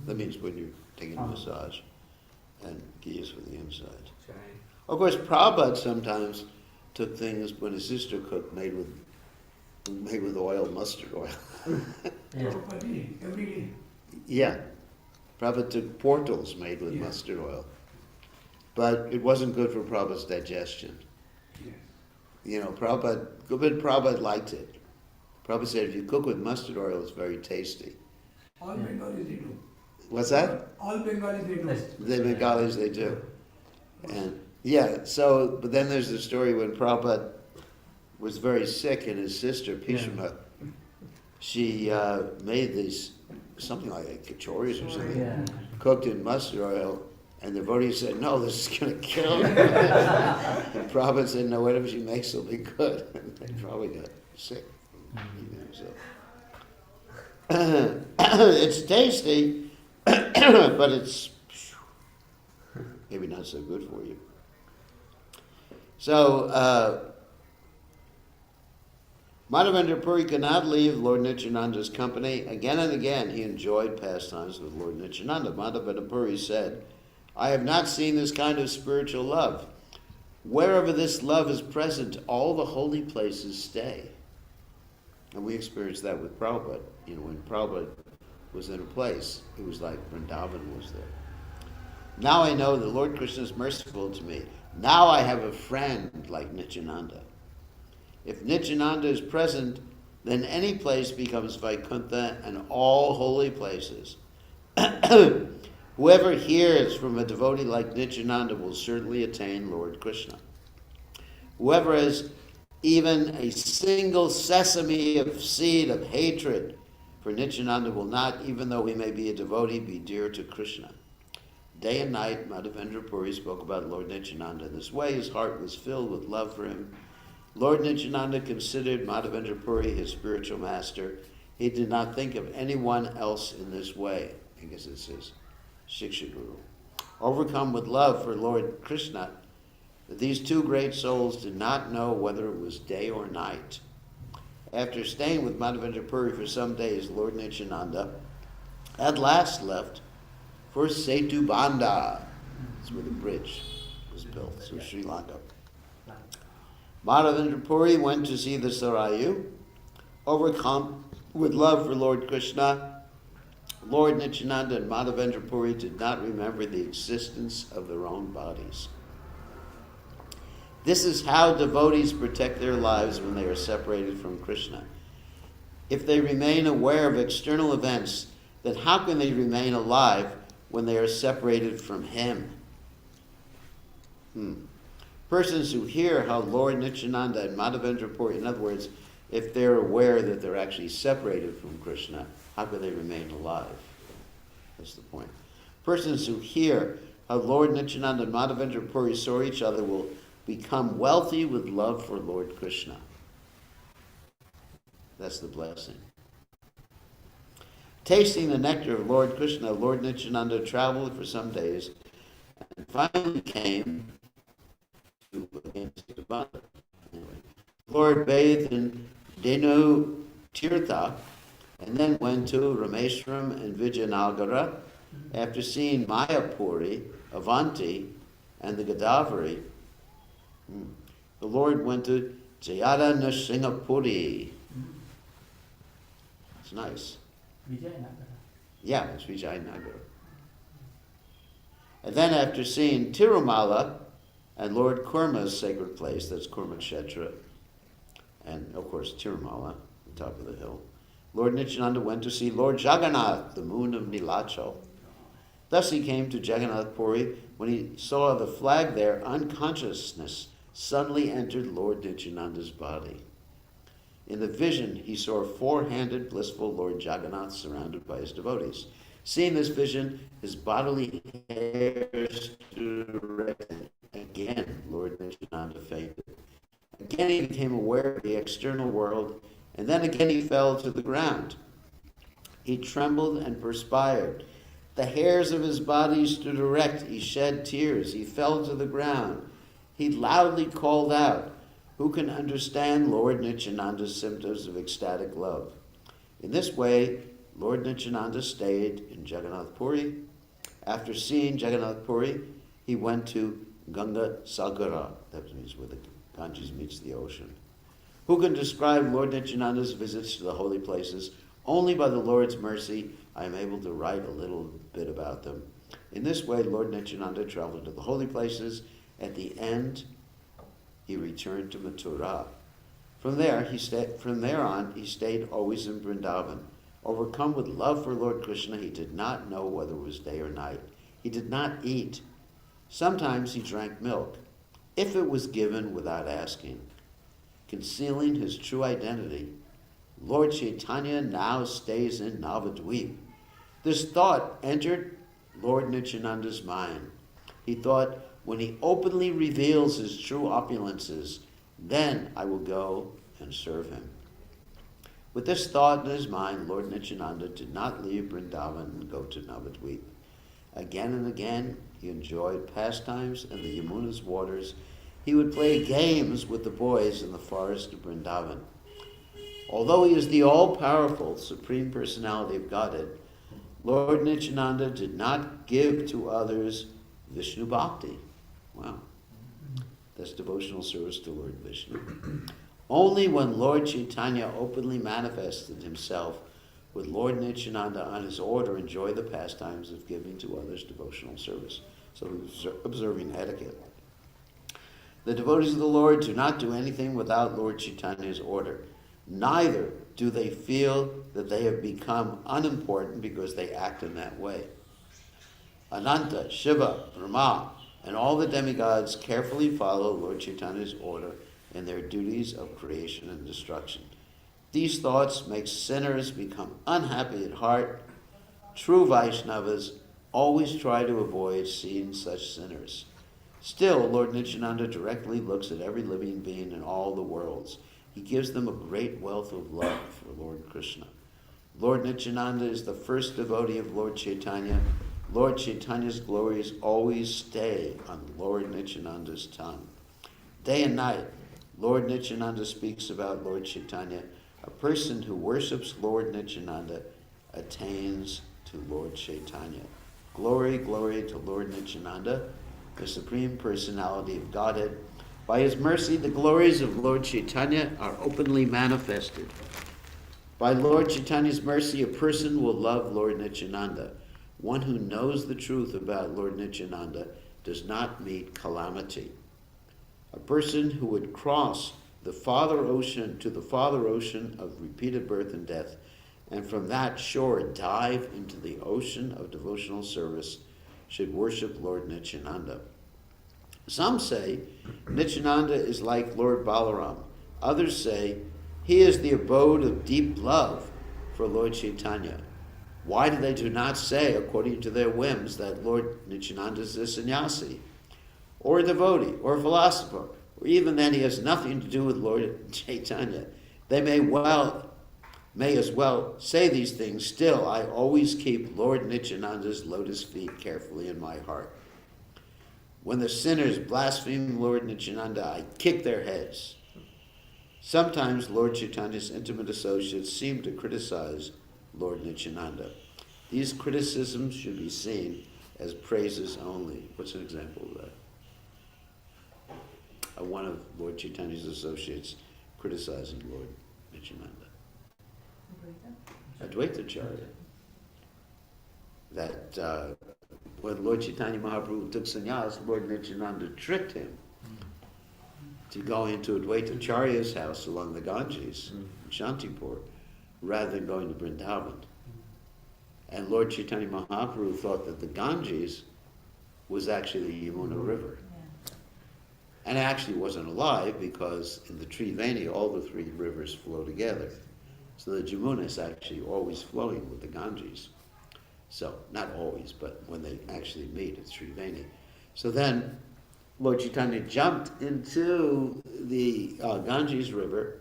Speaker 1: That means when you're taking a massage, and ghee is for the inside. Of course, Prabhupada sometimes took things when his sister cooked made with oil, mustard oil.
Speaker 4: Prabhupada every day.
Speaker 1: Yeah. Prabhupada took portals made with mustard oil. But it wasn't good for Prabhupada's digestion.
Speaker 4: Yes.
Speaker 1: You know, Prabhupada liked it. Prabhupada said, if you cook with mustard oil, it's very tasty.
Speaker 4: All Bengalis they do.
Speaker 1: What's that?
Speaker 4: All Bengalis they do.
Speaker 1: The Bengalis, they do. And yeah, so, but then there's the story when Prabhupada was very sick and his sister, Pishma, she made these, something like kachoris or something, cooked in mustard oil, and the devotee said, no, this is going to kill you. And Prabhupada said, no, whatever she makes will be good. And they probably got sick. It's tasty, but it's maybe not so good for you. So, Madhavendra Puri could not leave Lord Nityananda's company. Again and again he enjoyed pastimes with Lord Nityananda. Madhavendra Puri said, I have not seen this kind of spiritual love. Wherever this love is present, all the holy places stay. And we experienced that with Prabhupada. You know, when Prabhupada was in a place, it was like Vrindavan was there. Now I know that Lord Krishna is merciful to me. Now I have a friend like Nityananda. If Nityananda is present, then any place becomes Vaikuntha and all holy places. Whoever hears from a devotee like Nityananda will certainly attain Lord Krishna. Whoever has even a single sesame of seed of hatred for Nityananda will not, even though he may be a devotee, be dear to Krishna. Day and night, Madhavendra Puri spoke about Lord Nityananda. In this way, his heart was filled with love for him. Lord Nityananda considered Madhavendra Puri his spiritual master. He did not think of anyone else in this way. I guess it's his Shiksha Guru. Overcome with love for Lord Krishna, these two great souls did not know whether it was day or night. After staying with Madhavendra Puri for some days, Lord Nityananda at last left for Setu Banda. That's where the bridge was built, so Sri Lanka. Madhavendra Puri went to see the Sarayu. Overcome with love for Lord Krishna, Lord Nityananda and Madhavendra Puri did not remember the existence of their own bodies. This is how devotees protect their lives when they are separated from Krishna. If they remain aware of external events, then how can they remain alive when they are separated from Him? Persons who hear how Lord Nityananda and Madhavendra Puri, in other words, if they're aware that they're actually separated from Krishna, how can they remain alive? That's the point. Persons who hear how Lord Nityananda and Madhavendra Puri saw each other will become wealthy with love for Lord Krishna. That's the blessing. Tasting the nectar of Lord Krishna, Lord Nityananda traveled for some days and finally came to Banda. Lord bathed in Denu Tirtha and then went to Rameshwaram and Vijayanagara. After seeing Mayapuri, Avanti, and the Godavari, the Lord went to Jayada Nrsimhapuri. It's nice. Yeah, it's Vijayanagara. And then after seeing Tirumala and Lord Kurma's sacred place, that's Kurma Kshetra, and of course Tirumala, on top of the hill, Lord Nityananda went to see Lord Jagannath, the moon of Nilachal. Thus he came to Jagannath Puri. When he saw the flag there, unconsciousness suddenly entered Lord Nityananda's body. In the vision, he saw a four-handed, blissful Lord Jagannath surrounded by his devotees. Seeing this vision, his bodily hairs stood erect. Again, Lord Nityananda fainted. Again he became aware of the external world, and then again he fell to the ground. He trembled and perspired. The hairs of his body stood erect. He shed tears. He fell to the ground. He loudly called out. Who can understand Lord Nityananda's symptoms of ecstatic love? In this way, Lord Nityananda stayed in Jagannath Puri. After seeing Jagannath Puri, he went to Ganga Sagara. That means where the Ganges meets the ocean. Who can describe Lord Nityananda's visits to the holy places? Only by the Lord's mercy I am able to write a little bit about them. In this way, Lord Nityananda traveled to the holy places. At the end, he returned to Mathura. From there on, he stayed always in Vrindavan. Overcome with love for Lord Krishna, he did not know whether it was day or night. He did not eat. Sometimes he drank milk, if it was given without asking. Concealing his true identity, Lord Chaitanya now stays in Navadvip. This thought entered Lord Nityananda's mind. He thought, when he openly reveals his true opulences, then I will go and serve him. With this thought in his mind, Lord Nityananda did not leave Vrindavan and go to Navadvip. Again and again, he enjoyed pastimes in the Yamuna's waters. He would play games with the boys in the forest of Vrindavan. Although he is the all-powerful Supreme Personality of Godhead, Lord Nityananda did not give to others Vishnu Bhakti. Wow. That's devotional service to Lord Vishnu. Only when Lord Chaitanya openly manifested himself would Lord Nityananda on his order enjoy the pastimes of giving to others devotional service. So he was observing etiquette. The devotees of the Lord do not do anything without Lord Chaitanya's order. Neither do they feel that they have become unimportant because they act in that way. Ananta, Shiva, Brahma, and all the demigods carefully follow Lord Chaitanya's order in their duties of creation and destruction. These thoughts make sinners become unhappy at heart. True Vaishnavas always try to avoid seeing such sinners. Still, Lord Nityananda directly looks at every living being in all the worlds. He gives them a great wealth of love for Lord Krishna. Lord Nityananda is the first devotee of Lord Chaitanya. Lord Chaitanya's glories always stay on Lord Nityananda's tongue. Day and night, Lord Nityananda speaks about Lord Chaitanya. A person who worships Lord Nityananda attains to Lord Chaitanya. Glory, glory to Lord Nityananda, the Supreme Personality of Godhead. By his mercy, the glories of Lord Chaitanya are openly manifested. By Lord Chaitanya's mercy, a person will love Lord Nityananda. One who knows the truth about Lord Nityananda does not meet calamity. A person who would cross the farther ocean to the farther ocean of repeated birth and death, and from that shore dive into the ocean of devotional service, should worship Lord Nityananda. Some say Nityananda is like Lord Balaram. Others say he is the abode of deep love for Lord Chaitanya. Why do they do not say, according to their whims, that Lord Nityananda is a sannyasi, or a devotee, or a philosopher, or even that he has nothing to do with Lord Chaitanya? They may as well say these things. Still, I always keep Lord Nityananda's lotus feet carefully in my heart. When the sinners blaspheme Lord Nityananda, I kick their heads. Sometimes Lord Chaitanya's intimate associates seem to criticize Lord Nityananda. These criticisms should be seen as praises only. What's an example of that? One of Lord Chaitanya's associates criticizing Lord Nityananda. Advaitacharya. That when Lord Chaitanya Mahaprabhu took sannyas, Lord Nityananda tricked him to go into Advaitacharya's house along the Ganges in Shantipur, rather than going to Vrindavan. And Lord Chaitanya Mahaprabhu thought that the Ganges was actually the Yamuna River. And it actually wasn't a lie, because in the Triveni, all the three rivers flow together. So the Yamuna is actually always flowing with the Ganges. So, not always, but when they actually meet, it's Triveni. So then, Lord Chaitanya jumped into the Ganges River,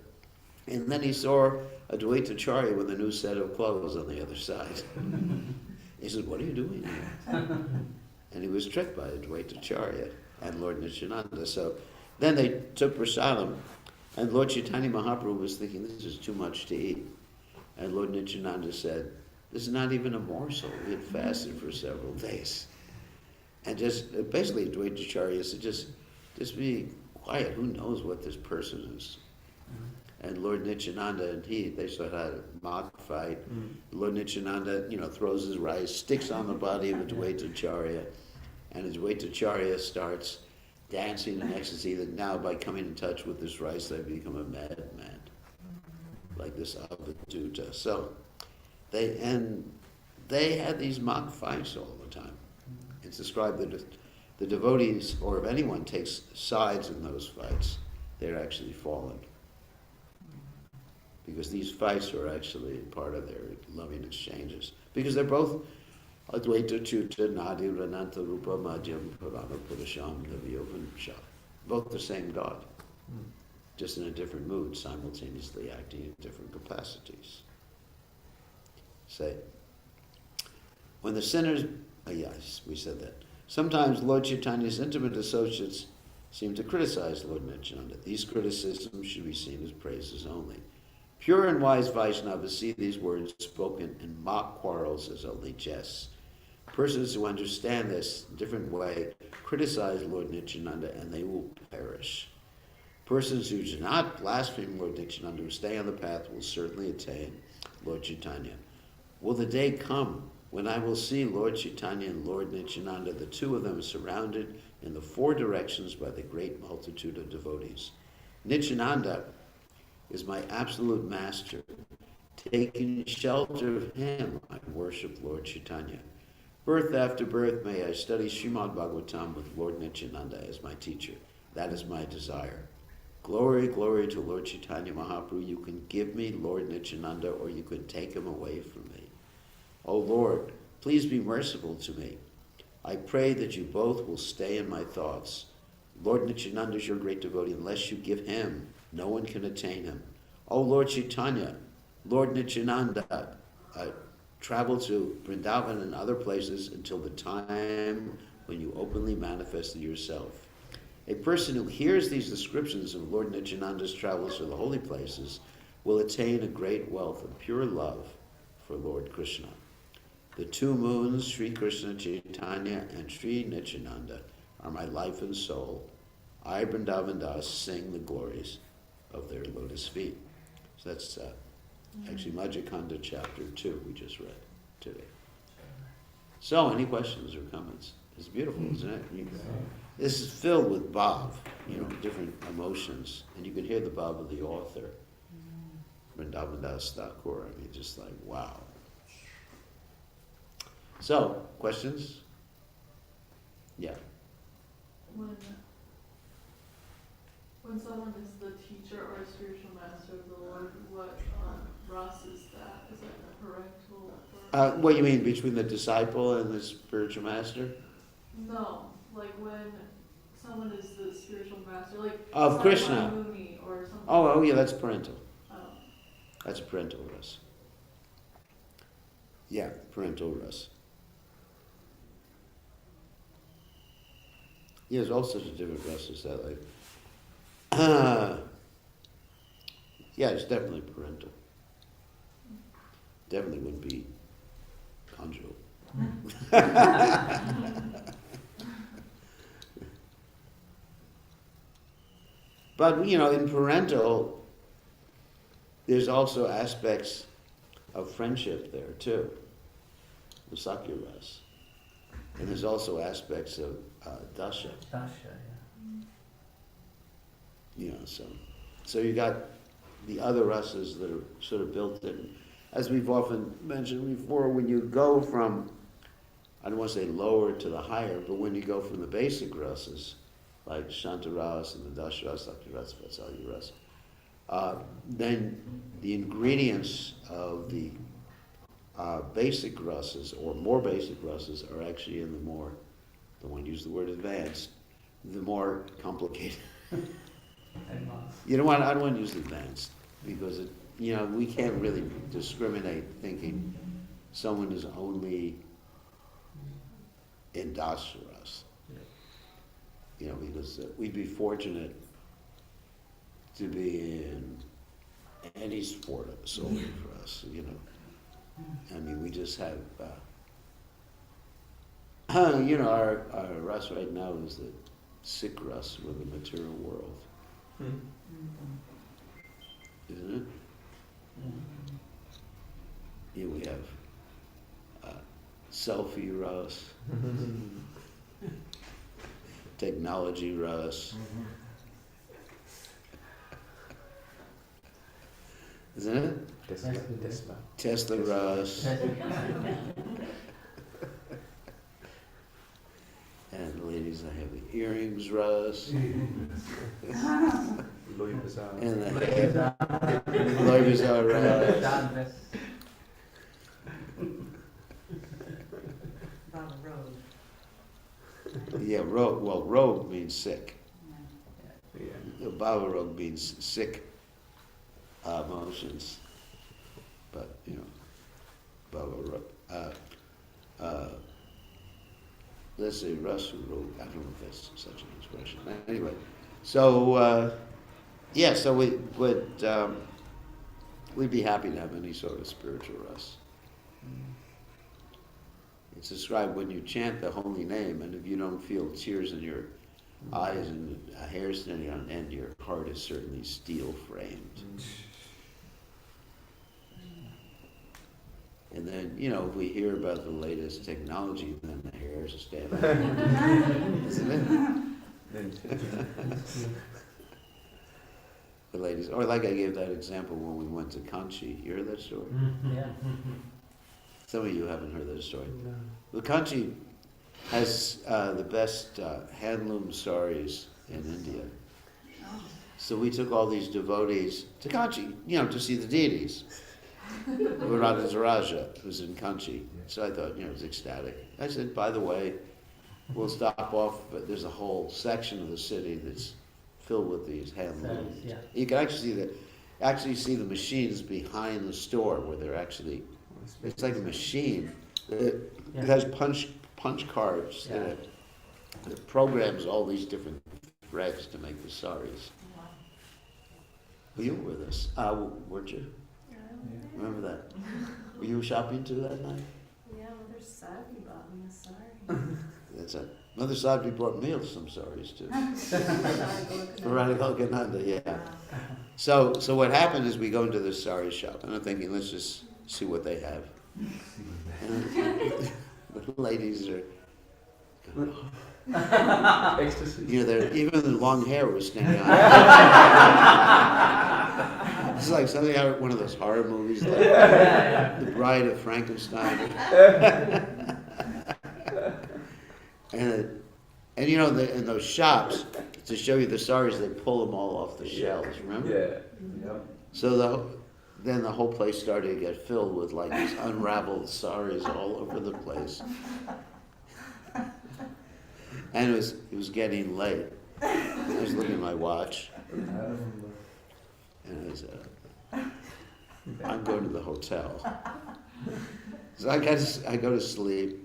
Speaker 1: and then he saw Advaitacharya with a new set of clothes on the other side. He said, "What are you doing here?" And he was tricked by Advaitacharya and Lord Nityananda. So then they took prasadam, and Lord Chaitanya Mahaprabhu was thinking, this is too much to eat. And Lord Nityananda said, this is not even a morsel. We had fasted for several days. And just basically Advaitacharya said, just be quiet. Who knows what this person is? and Lord Nityananda and they sort of had a mock fight. Lord Nityananda, throws his rice, sticks on the body of Advaitacharya, and Advaitacharya starts dancing in ecstasy that now by coming in touch with this rice they become a madman, like this Avadhuta. So they had these mock fights all the time. It's described that the devotees, or if anyone takes sides in those fights, they're actually fallen. Because these fights are actually part of their loving exchanges. Because they're both Advaita Chuta Nadi Rananta Rupa Madhyam Purana Purasham Navyopancha. Both the same God, just in a different mood, simultaneously acting in different capacities. Say, when the sinners, yes, we said that. Sometimes Lord Chaitanya's intimate associates seem to criticize Lord Nityananda. These criticisms should be seen as praises only. Pure and wise Vaishnavas see these words spoken in mock quarrels as only jests. Persons who understand this different way criticize Lord Nityananda and they will perish. Persons who do not blaspheme Lord Nityananda, who stay on the path, will certainly attain Lord Chaitanya. Will the day come when I will see Lord Chaitanya and Lord Nityananda, the two of them surrounded in the four directions by the great multitude of devotees? Nityananda is my absolute master. Taking shelter of him, I worship Lord Chaitanya. Birth after birth may I study Srimad Bhagavatam with Lord Nityananda as my teacher. That is my desire. Glory, glory to Lord Chaitanya Mahaprabhu. You can give me Lord Nityananda or you can take him away from me. O Lord, please be merciful to me. I pray that you both will stay in my thoughts. Lord Nityananda is your great devotee. Unless you give him, no one can attain him. O Lord Chaitanya, Lord Nityananda, travel to Vrindavan and other places until the time when you openly manifested yourself. A person who hears these descriptions of Lord Nityananda's travels to the holy places will attain a great wealth of pure love for Lord Krishna. The two moons, Sri Krishna Chaitanya and Sri Nityananda, are my life and soul. I, Vrindavan Das, sing the glories of their lotus feet. So that's actually Majjhikanda chapter 2 we just read today. So, any questions or comments? It's beautiful, isn't it? This is filled with bhav, different emotions. And you can hear the bhav of the author, Vrindavan Das Thakur. I mean, just like, wow. So, questions? Yeah.
Speaker 6: When someone is the teacher or a spiritual master of the Lord, what ras is that? Is that a parental?
Speaker 1: What do you mean, between the disciple and the spiritual master?
Speaker 6: No, like when someone is the spiritual master, like
Speaker 1: of Krishna.
Speaker 6: Muni or something.
Speaker 1: Oh, yeah, that's parental.
Speaker 6: Oh.
Speaker 1: That's a parental ras. Yeah, parental ras. Yeah, there's all sorts of different rasas that like. Yeah, it's definitely parental. Definitely wouldn't be conjugal. But, in parental, there's also aspects of friendship there, too. The Sakya ras. And there's also aspects of dasha.
Speaker 7: Dasha, yeah.
Speaker 1: So you got the other rasas that are sort of built in. As we've often mentioned before, when you go from, I don't want to say lower to the higher, but when you go from the basic rasas, like Shantaras and the Dasharas, Sakyaras, Vatsalyaras, then the ingredients of the basic rasas, or more basic rasas, are actually in the more, don't want to use the word advanced, the more complicated. I don't want to use advanced, because we can't really discriminate thinking someone is only in Dasharas. Because we'd be fortunate to be in any sport of the soul for us, I mean, we just have, our ras right now is the sick ras with the material world. isn't it? Here we have selfie Ras, technology Ras, isn't it? Tesla Ras. And ladies, I have the earrings Ras. And the hair. Loy Bazaar Ras. Yeah, rogue means sick. Bhava rogue means sick emotions. But, bhava rogue. Let's say Rasu rogue. I don't know if that's such an expression. Anyway, so, so we would, we'd be happy to have any sort of spiritual rasa. It's described when you chant the holy name, and if you don't feel tears in your eyes and a hair standing on end, your heart is certainly steel framed. And then, if we hear about the latest technology, then the hairs stand on end, isn't it? The ladies, or like I gave that example when we went to Kanchi. You heard that story?
Speaker 3: Yeah.
Speaker 1: Some of you haven't heard that story. No. Well, Kanchi has the best handloom saris in India. Oh. So we took all these devotees to Kanchi, to see the deities. Radha was in Kanchi. So I thought, it was ecstatic. I said, by the way, we'll stop off, but there's a whole section of the city that's filled with these handlooms. Yeah. You can actually see the machines behind the store where they're actually. It's like a machine that has punch cards in it. It programs all these different threads to make the saris. Wow. Well, you were with us, weren't you?
Speaker 5: Yeah.
Speaker 1: Remember that? Were you shopping too that night?
Speaker 5: Yeah, Mother Sadhvi bought me a sari.
Speaker 1: That's it. Mother Sadhvi brought me some saris too. Radha Golgananda, yeah. Wow. So what happened is we go into this sari shop, and I'm thinking, let's just see what they have. And the ladies are going, ecstasy. Even the long hair was standing on. It's like something out of one of those horror movies, like The Bride of Frankenstein. and in those shops, to show you the saris, they pull them all off the shelves. Remember?
Speaker 3: Yeah. Yep.
Speaker 1: So then the whole place started to get filled with like these unraveled saris all over the place. And it was getting late. I was looking at my watch. And I said, I'm going to the hotel. So I go to sleep,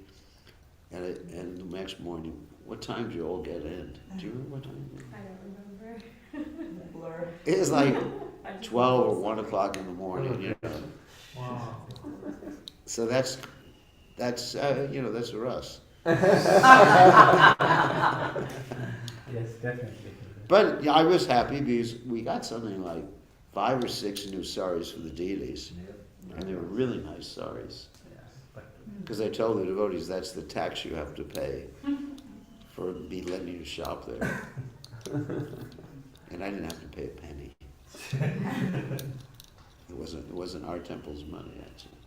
Speaker 1: and the next morning, what time do you all get in? Do you remember what time?
Speaker 5: I don't remember. Blur.
Speaker 1: It was like 12 or 1 o'clock in the morning,
Speaker 2: Wow.
Speaker 1: So that's that's a Russ.
Speaker 3: Yes, definitely.
Speaker 1: But I was happy because we got something like 5 or 6 new saris for the deities, and they were really nice saris. Because I told the devotees that's the tax you have to pay for me letting you shop there, and I didn't have to pay a penny. It wasn't our temple's money actually.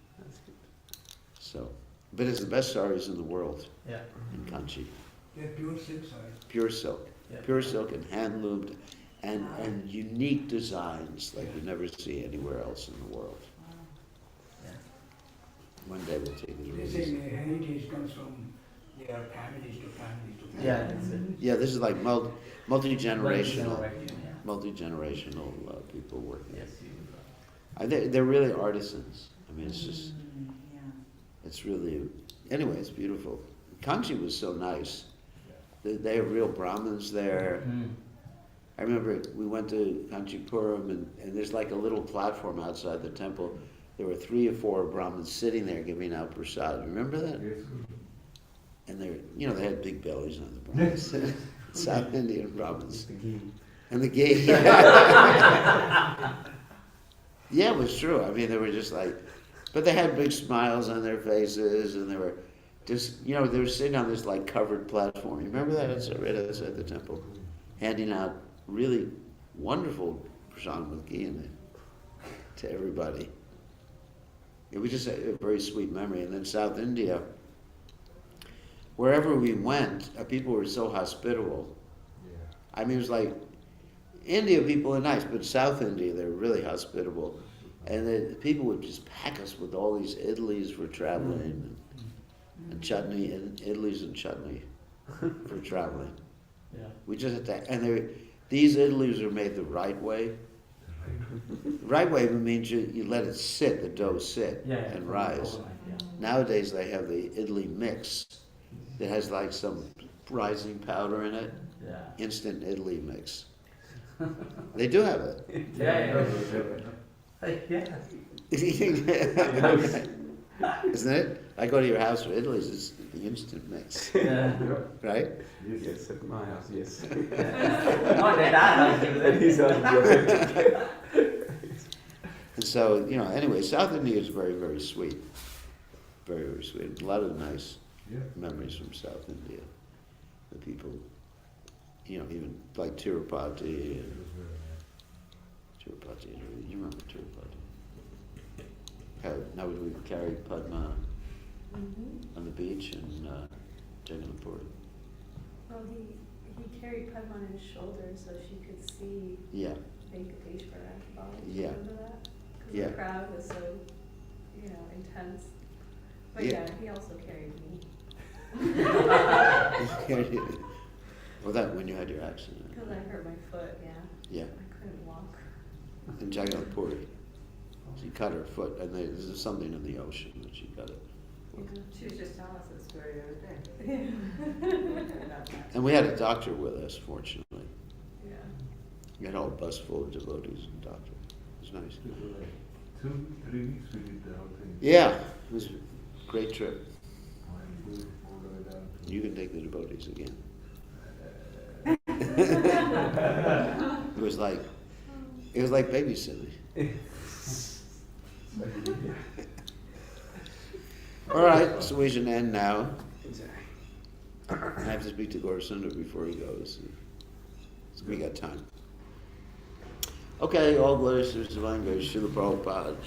Speaker 1: So, but it's the best saris in the world. Yeah. In Kanchi.
Speaker 4: They're pure silk saris.
Speaker 1: Pure silk. Yeah. Pure silk and hand loomed, and unique designs like we never see anywhere else in the world.
Speaker 4: Wow.
Speaker 1: Yeah. One day we'll take it.
Speaker 4: They say the heritage comes from their families to families to families.
Speaker 3: Yeah, that's it.
Speaker 1: Yeah, this is like multi-generational people working.
Speaker 3: Yes.
Speaker 1: They're really artisans. I mean, it's just, it's really, anyway, it's beautiful. Kanchi was so nice. They have real Brahmins there. I remember we went to Kanchipuram, and there's like a little platform outside the temple. There were 3 or 4 Brahmins sitting there giving out prasad. Remember that? Yes. And they had big bellies on the Brahmins. South Indian Brahmins. And the ghee. Yeah, it was true. I mean, they were just like, but they had big smiles on their faces, and they were just, they were sitting on this like covered platform. You remember that? It's right outside the temple, handing out really wonderful prashanamukhi in it to everybody. It was just a very sweet memory. And then South India, wherever we went, people were so hospitable. I mean, it was like, India people are nice, but South India, they're really hospitable. And the people would just pack us with all these idlis for traveling, and chutney, and idlis and chutney for traveling.
Speaker 3: Yeah.
Speaker 1: We just had to, and these idlis are made the right way. Right way means you let it sit, the dough sit and rise.
Speaker 3: Yeah.
Speaker 1: Nowadays they have the idli mix that has like some rising powder in it,
Speaker 3: Yeah.
Speaker 1: instant idli mix. They do have it.
Speaker 3: Yeah.
Speaker 1: Isn't it? I go to your house for idlis, it's the instant mix,
Speaker 3: Yeah.
Speaker 1: right?
Speaker 3: Yes, at my house, yes.
Speaker 7: Not at our house.
Speaker 3: At his house, yeah.
Speaker 1: And so, anyway, South India is very, very sweet. Very, very sweet. A lot of nice memories from South India. The people, even like Tirupati. Tirupati, you remember Tirupati? Now we carried Padma on the beach in Jagannathpuri.
Speaker 5: Well, he carried Padma on his shoulders so she could see
Speaker 1: Yeah,
Speaker 5: Venkateshwara.
Speaker 1: Yeah.
Speaker 5: Remember that? Because
Speaker 1: Yeah.
Speaker 5: the crowd was so, intense. But
Speaker 1: Yeah.
Speaker 5: he also carried me.
Speaker 1: well, that when you had your accident.
Speaker 5: Because I hurt my foot,
Speaker 1: Yeah,
Speaker 5: I couldn't walk.
Speaker 1: in Jagannathpuri. She cut her foot, and there's something in the ocean that she cut it.
Speaker 7: She was just telling us that story the other day.
Speaker 1: And we had a doctor with us, fortunately.
Speaker 5: Yeah.
Speaker 1: We had a whole bus full of devotees and doctor. It was nice.
Speaker 2: 2-3 weeks we did the whole thing.
Speaker 1: Yeah, it was a great trip.
Speaker 2: All the way down to-
Speaker 1: You can take the devotees again. It was like babysitting. All right, so we should end now. I have to speak to Gaurasundar before he goes. So we got time. Okay, all glories to His divine grace. Srila Prabhupada.